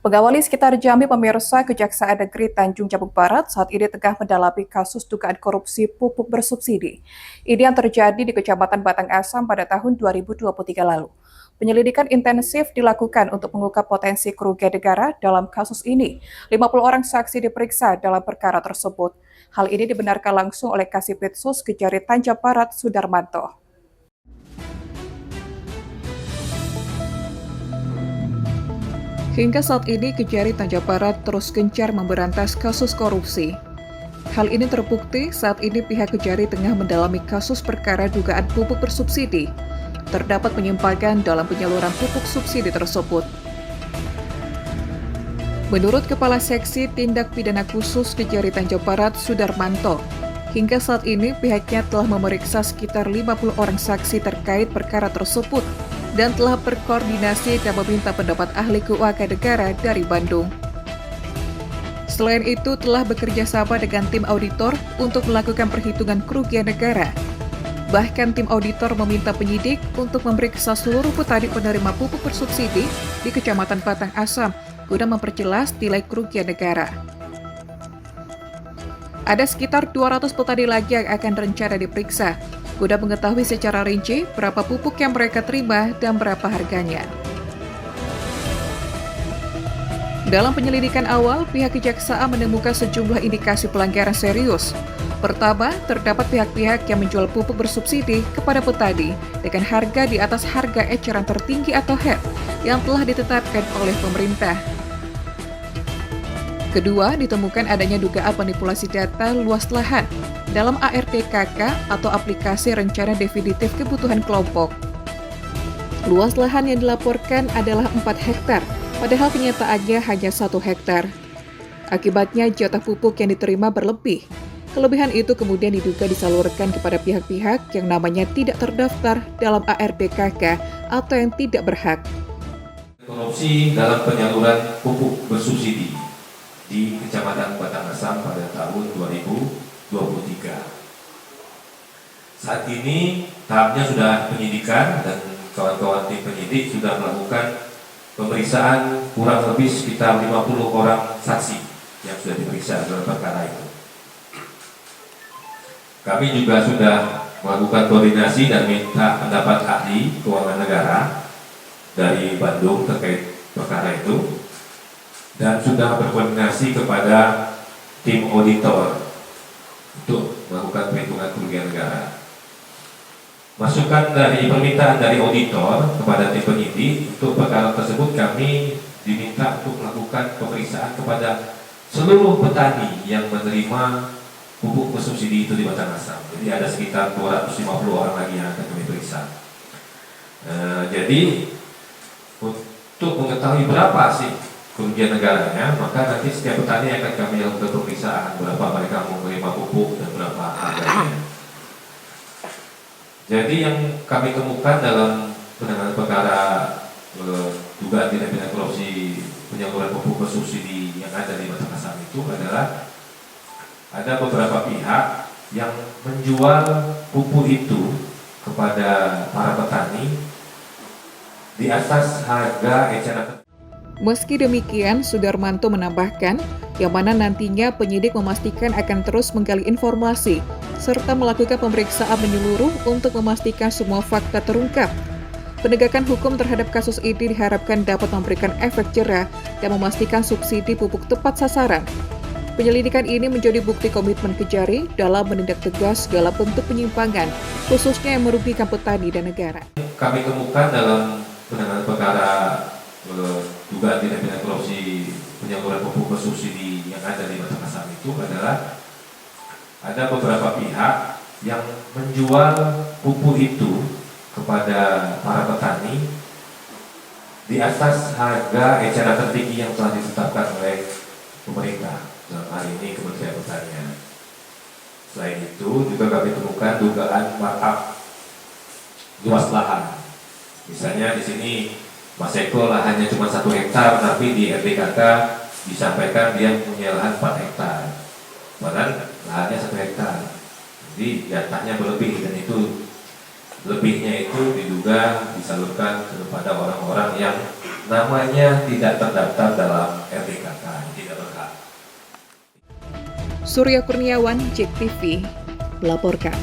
Pengawali sekitar Jambi pemirsa Kejaksaan Negeri Tanjung Jabung Barat saat ini tengah mendalami kasus dugaan korupsi pupuk bersubsidi. Ini yang terjadi di Kecamatan Batang Asam pada tahun 2023 lalu. Penyelidikan intensif dilakukan untuk mengungkap potensi kerugian negara dalam kasus ini. 50 orang saksi diperiksa dalam perkara tersebut. Hal ini dibenarkan langsung oleh Kasipitsus Kejari Tanjung Barat Sudarmanto. Hingga saat ini, Kejari Tanjung Barat terus gencar memberantas kasus korupsi. Hal ini terbukti saat ini pihak Kejari tengah mendalami kasus perkara dugaan pupuk bersubsidi. Terdapat penyimpangan dalam penyaluran pupuk subsidi tersebut. Menurut Kepala Seksi Tindak Pidana Khusus Kejari Tanjung Barat Sudarmanto, hingga saat ini pihaknya telah memeriksa sekitar 50 orang saksi terkait perkara tersebut dan telah berkoordinasi dan meminta pendapat ahli keuangan negara dari Bandung. Selain itu, telah bekerja sama dengan tim auditor untuk melakukan perhitungan kerugian negara. Bahkan tim auditor meminta penyidik untuk memeriksa seluruh petani penerima pupuk bersubsidi di Kecamatan Batang Asam guna memperjelas nilai kerugian negara. Ada sekitar 200 petani lagi yang akan rencana diperiksa, guna mengetahui secara rinci berapa pupuk yang mereka terima dan berapa harganya. Dalam penyelidikan awal, pihak kejaksaan menemukan sejumlah indikasi pelanggaran serius. Pertama, terdapat pihak-pihak yang menjual pupuk bersubsidi kepada petani dengan harga di atas harga eceran tertinggi atau HET yang telah ditetapkan oleh pemerintah. Kedua, ditemukan adanya dugaan manipulasi data luas lahan dalam ARDKK atau Aplikasi Rencana Definitif Kebutuhan Kelompok. Luas lahan yang dilaporkan adalah 4 hektar, padahal kenyataannya hanya 1 hektar. Akibatnya jatah pupuk yang diterima berlebih. Kelebihan itu kemudian diduga disalurkan kepada pihak-pihak yang namanya tidak terdaftar dalam ARDKK atau yang tidak berhak. Korupsi dalam penyaluran pupuk bersubsidi di Kecamatan Batang Asam pada tahun 2023. Saat ini tahapnya sudah penyidikan dan kawan-kawan tim penyidik sudah melakukan pemeriksaan kurang lebih sekitar 50 orang saksi yang sudah diperiksa dalam perkara itu. Kami juga sudah melakukan koordinasi dan minta pendapat ahli keuangan negara dari Bandung terkait perkara itu, dan sudah berkoordinasi kepada tim auditor untuk melakukan perhitungan kerugian negara. Masukan dari permintaan dari auditor kepada tim penyidik untuk perkara tersebut, kami diminta untuk melakukan pemeriksaan kepada seluruh petani yang menerima pupuk bersubsidi itu di Batang Asam. Jadi ada sekitar 250 orang lagi yang akan kami periksa. Jadi untuk mengetahui berapa sih kerugian negaranya, maka nanti setiap petani akan kami lakukan pemeriksaan berapa mereka menerima pupuk dan berapa harganya. Jadi yang kami temukan dalam penanganan perkara dugaan tindak pidana korupsi penyaluran pupuk bersubsidi yang ada di Batang Asam itu adalah ada beberapa pihak yang menjual pupuk itu kepada para petani di atas harga eceran. Meski demikian, Sudarmanto menambahkan, yang mana nantinya penyidik memastikan akan terus menggali informasi, serta melakukan pemeriksaan menyeluruh untuk memastikan semua fakta terungkap. Penegakan hukum terhadap kasus ini diharapkan dapat memberikan efek jera dan memastikan subsidi pupuk tepat sasaran. Penyelidikan ini menjadi bukti komitmen Kejari dalam menindak tegas segala bentuk penyimpangan, khususnya yang merugikan petani dan negara. Kami temukan dalam penanganan perkara dugaan tindak pidana korupsi penyaluran pupuk bersubsidi yang ada di Batang Asam itu adalah ada beberapa pihak yang menjual pupuk itu kepada para petani di atas harga eceran tertinggi yang telah ditetapkan oleh pemerintah, dalam hal ini Kementerian Pertanian. Selain itu juga kami temukan dugaan markup luas lahan. Misalnya di sini Mas Eko lahannya cuma 1 hektar, tapi di RDKK disampaikan dia punya lahan 4 hektar. Padahal lahannya 1 hektar. Jadi jatahnya berlebih, dan itu lebihnya itu diduga disalurkan kepada orang-orang yang namanya tidak terdaftar dalam Surya Kurniawan, JEK TV, melaporkan.